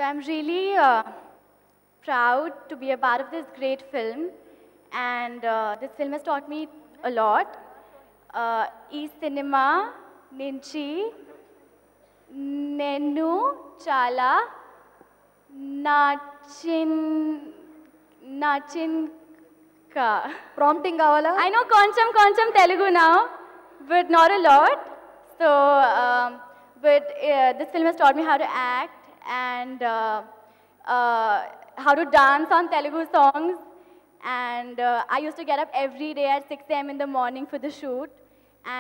So I'm really proud to be a part of this great film, and this film has taught me a lot. ఈ cinema నుంచి నేను చాలా నాచింకా prompting కావాలా? I know కొంచెం Telugu now, but not a lot. So, but this film has taught me how to act and how to dance on Telugu songs. And I used to get up every day at 6 a.m. in the morning for the shoot,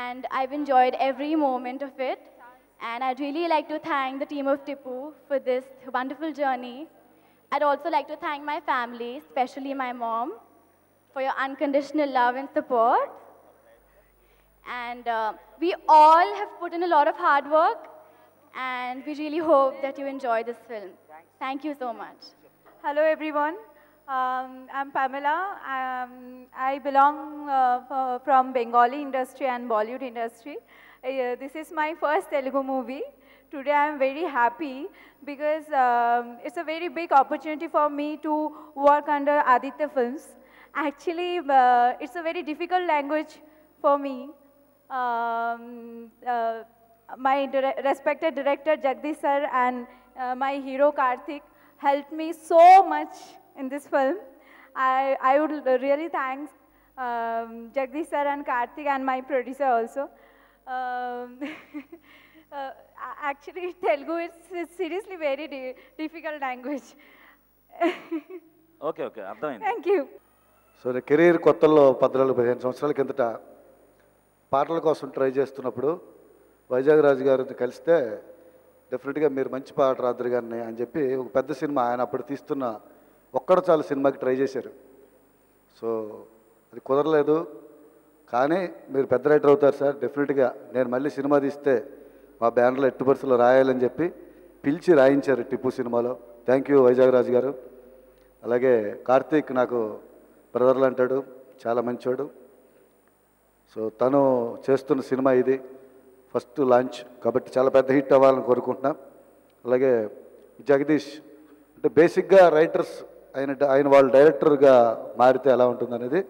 and I've enjoyed every moment of it. And I'd really like to thank the team of Tipu for this wonderful journey. I'd also like to thank my family, especially my mom, for your unconditional love and support. And we all have put in a lot of hard work, and we really hope that you enjoy this film. Thank you so much. Hello everyone, I'm Pamela. I belong from Bengali industry and Bollywood industry. This is my first Telugu movie. Today I am very happy because it's a very big opportunity for me to work under Aditya Films. Actually, it's a very difficult language for me. My respected director Jagdish sir and my hero Karthik helped me so much in this film. I would really thank Jagdish sir and Karthik and my producer also. Actually, Telugu is seriously very difficult language. Okay, అర్థమైంది. Thank you. So career కొత్తల్లో 14-15 సంవత్సరాల కిందట పాటల కోసం try చేస్తున్నప్పుడు వైజాగ్ రాజు గారిని కలిస్తే డెఫినెట్గా మీరు మంచి పాట రాత్రి గారిని అని చెప్పి ఒక పెద్ద సినిమా ఆయన అప్పుడు తీస్తున్న ఒక్కడ చాలు సినిమాకి ట్రై చేశారు. సో అది కుదరలేదు, కానీ మీరు పెద్ద రైటర్ అవుతారు సార్, డెఫినెట్గా నేను మళ్ళీ సినిమా తీస్తే మా బ్యానర్లో ఎట్టి పరిస్థితుల్లో రాయాలని చెప్పి పిలిచి రాయించారు టిప్పు సినిమాలో. థ్యాంక్ యూ వైజాగ్ రాజు గారు. అలాగే కార్తీక్ నాకు బ్రదర్లు అంటాడు, చాలా మంచివాడు. సో తను చేస్తున్న సినిమా ఇది ఫస్ట్ లాంచ్ కాబట్టి చాలా పెద్ద హిట్ అవ్వాలని కోరుకుంటున్నాం. అలాగే జగదీష్ అంటే బేసిక్గా రైటర్స్ ఆయన వాళ్ళు డైరెక్టర్గా మారితే ఎలా ఉంటుందనేది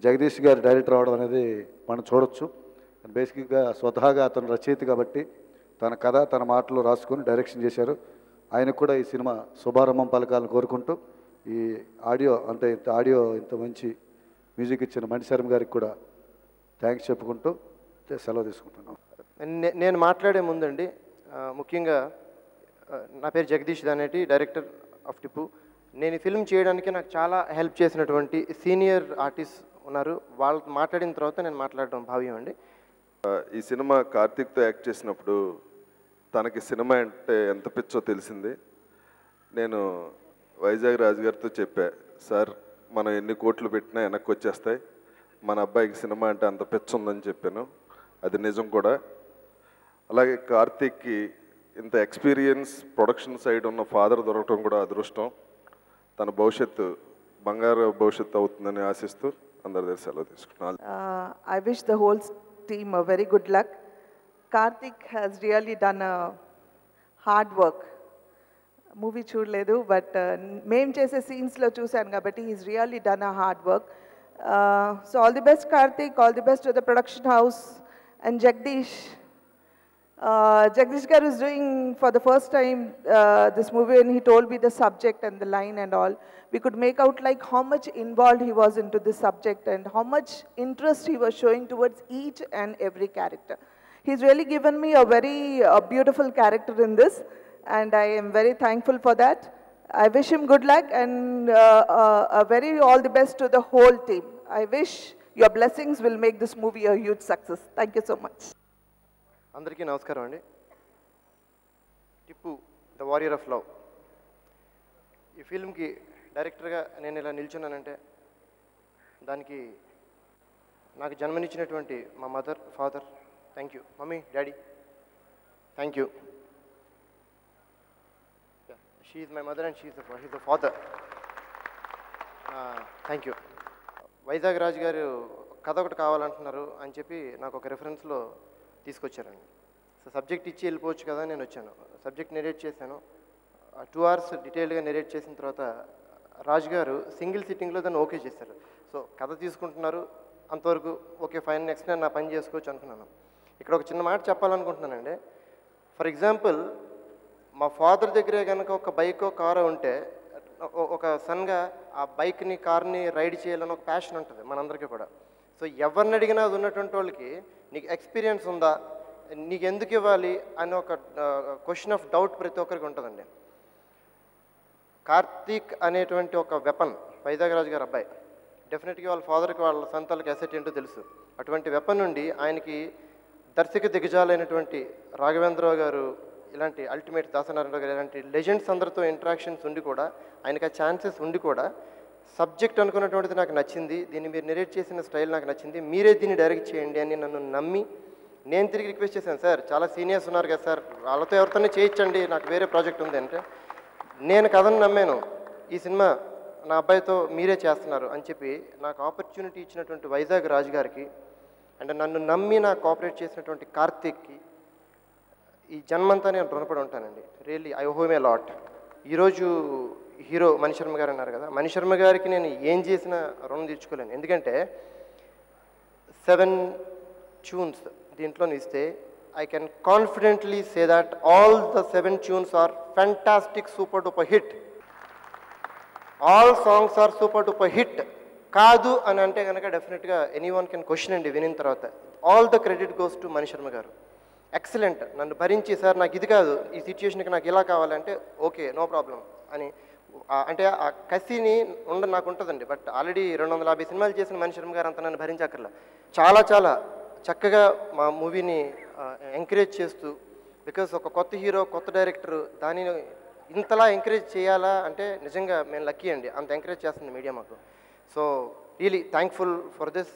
జగదీష్ గారు డైరెక్టర్ అవడం అనేది మనం చూడొచ్చు. బేసిక్గా స్వతహాగా అతను రచయిత కాబట్టి తన కథ తన మాటలు రాసుకొని డైరెక్షన్ చేశారు. ఆయనకు కూడా ఈ సినిమా శుభారంభం పలకాలను కోరుకుంటూ ఈ ఆడియో ఇంత మంచి మ్యూజిక్ ఇచ్చిన మణిశర్మ గారికి కూడా థ్యాంక్స్ చెప్పుకుంటూ సెలవు తీసుకుంటున్నాం. నేను మాట్లాడే ముందండి ముఖ్యంగా నా పేరు జగదీష్ దానేటి, డైరెక్టర్ ఆఫ్ టిప్పు. నేను ఈ ఫిల్మ్ చేయడానికి నాకు చాలా హెల్ప్ చేసినటువంటి సీనియర్ ఆర్టిస్ట్ ఉన్నారు. వాళ్ళతో మాట్లాడిన తర్వాత నేను మాట్లాడడం భావ్యం అండి. ఈ సినిమా కార్తీక్తో యాక్ట్ చేసినప్పుడు తనకి సినిమా అంటే ఎంత పిచ్చో తెలిసింది. నేను వైజాగ్ రాజు గారితో చెప్పా, సార్ మనం ఎన్ని కోట్లు పెట్టినా వెనక్కి వచ్చేస్తాయి, మన అబ్బాయికి సినిమా అంటే అంత పిచ్చ ఉందని చెప్పాను. అది నిజం కూడా. అలాగే కార్తీక్కి ఇంత ఎక్స్పీరియన్స్ ప్రొడక్షన్ సైడ్ ఉన్న ఫాదర్ దొరకడం కూడా అదృష్టం. తన భవిష్యత్తు బంగారు భవిష్యత్తు అవుతుందని ఆశిస్తూ అందరి దగ్గర సెలవు తీసుకుంటున్నాను. I wish the whole team a very good luck. Karthik has really done a hard work. Movie చూడలేదు, బట్ మేము చేసే సీన్స్లో చూశాను కాబట్టి he's really done a hard work. So all the best Karthik, all the best to the production house and Jagdish. Jagdish Garu is doing for the first time this movie, and he told me the subject and the line and all. We could make out like how much involved he was into this subject and how much interest he was showing towards each and every character. He's really given me a very beautiful character in this, and I am very thankful for that. I wish him good luck and a very all the best to the whole team. I wish your blessings will make this movie a huge success. Thank you so much. అందరికీ నమస్కారం అండి. Tipu the warrior of love, ఈ ఫిల్మ్కి డైరెక్టర్గా నేను ఇలా నిల్చున్నానంటే దానికి నాకు జన్మనిచ్చినటువంటి మా mother, father, thank you. Mummy, daddy, thank you. She is my mother and she is the father. Thank you. Vizag Raju గారు కథ ఒకటి కావాలంటున్నారు అని చెప్పి నాకు ఒక రెఫరెన్స్లో తీసుకొచ్చారండి. సో సబ్జెక్ట్ ఇచ్చి వెళ్ళిపోవచ్చు కదా, నేను వచ్చాను. సబ్జెక్ట్ నెరేట్ చేశాను. 2 hours డీటెయిల్గా నెరేట్ చేసిన తర్వాత రాజు గారు సింగిల్ సిట్టింగ్లో దాన్ని ఓకే చేశారు. సో కథ తీసుకుంటున్నారు, అంతవరకు ఓకే ఫైన్, నెక్స్ట్ నేను నా పని చేసుకోవచ్చు అనుకున్నాను. ఇక్కడ ఒక చిన్న మాట చెప్పాలనుకుంటున్నానండి. ఫర్ ఎగ్జాంపుల్, మా ఫాదర్ దగ్గరే కనుక ఒక బైకో కారో ఉంటే ఒక సన్గా ఆ బైక్ని కార్ని రైడ్ చేయాలని ఒక ప్యాషన్ ఉంటుంది మనందరికీ కూడా. సో ఎవరిని అడిగినా అది ఉన్నటువంటి వాళ్ళకి నీకు ఎక్స్పీరియన్స్ ఉందా, నీకు ఎందుకు ఇవ్వాలి అని ఒక క్వశ్చన్ ఆఫ్ డౌట్ ప్రతి ఒక్కరికి ఉంటుందండి. కార్తీక్ అనేటువంటి ఒక వెపన్, వైజాగ్ రాజు గారు అబ్బాయి, డెఫినెట్గా వాళ్ళ ఫాదర్కి వాళ్ళ సంతాలకు అసెట్ ఏంటో తెలుసు. అటువంటి వెపన్ నుండి ఆయనకి దర్శక దిగజాలైనటువంటి రాఘవేంద్రరావు గారు, ఇలాంటి అల్టిమేట్ దాసనారాయణ గారు, ఇలాంటి లెజెండ్స్ అందరితో ఇంటరాక్షన్స్ ఉండి కూడా, ఆయనకి ఆ ఛాన్సెస్ ఉండి కూడా సబ్జెక్ట్ అనుకున్నటువంటిది నాకు నచ్చింది, దీన్ని మీరు నెరేట్ చేసిన స్టైల్ నాకు నచ్చింది, మీరే దీన్ని డైరెక్ట్ చేయండి అని నన్ను నమ్మి నేను తిరిగి రిక్వెస్ట్ చేశాను. సార్ చాలా సీనియర్స్ ఉన్నారు కదా సార్, వాళ్ళతో ఎవరితోనే చేయించండి, నాకు వేరే ప్రాజెక్ట్ ఉంది అంటే, నేను కథను నమ్మాను, ఈ సినిమా నా అబ్బాయితో మీరే చేస్తున్నారు అని చెప్పి నాకు ఆపర్చునిటీ ఇచ్చినటువంటి వైజాగ్ రాజు గారికి అండ్ నన్ను నమ్మి నాకు కోఆపరేట్ చేసినటువంటి కార్తీక్కి ఈ జన్మంతా నేను రుణపడి ఉంటానండి. Really I home a lot. ఈరోజు హీరో మణిశర్మ గారు అన్నారు కదా, మణిశర్మ గారికి నేను ఏం చేసినా రుణం తీర్చుకోలేను. ఎందుకంటే 7 tunes దీంట్లో ఇస్తే I can confidently say that all the 7 tunes are fantastic, super duper hit. All songs are super duper hit. కాదు అని అంటే కనుక డెఫినెట్గా ఎనీవన్ కెన్ క్వశ్చన్ అండి వినిన తర్వాత. All the credit goes to Mani Sharma గారు. ఎక్సలెంట్. నన్ను భరించి సార్ నాకు ఇది కాదు, ఈ సిచ్యుయేషన్కి నాకు ఇలా కావాలంటే ఓకే నో ప్రాబ్లం అని, అంటే ఆ కసిని నాకు ఉంటుందండి. బట్ ఆల్రెడీ 250 సినిమాలు చేసిన మణిశర్మ గారు అంతా నన్ను భరించక్కర్లా. చాలా చాలా చక్కగా మా మూవీని ఎంకరేజ్ చేస్తూ, బికాస్ ఒక కొత్త హీరో, కొత్త డైరెక్టర్ దానిని ఇంతలా ఎంకరేజ్ చేయాలా అంటే నిజంగా మేము లక్కీ అండి, అంత ఎంకరేజ్ చేస్తుంది మీడియా మాకు. So really thankful for this.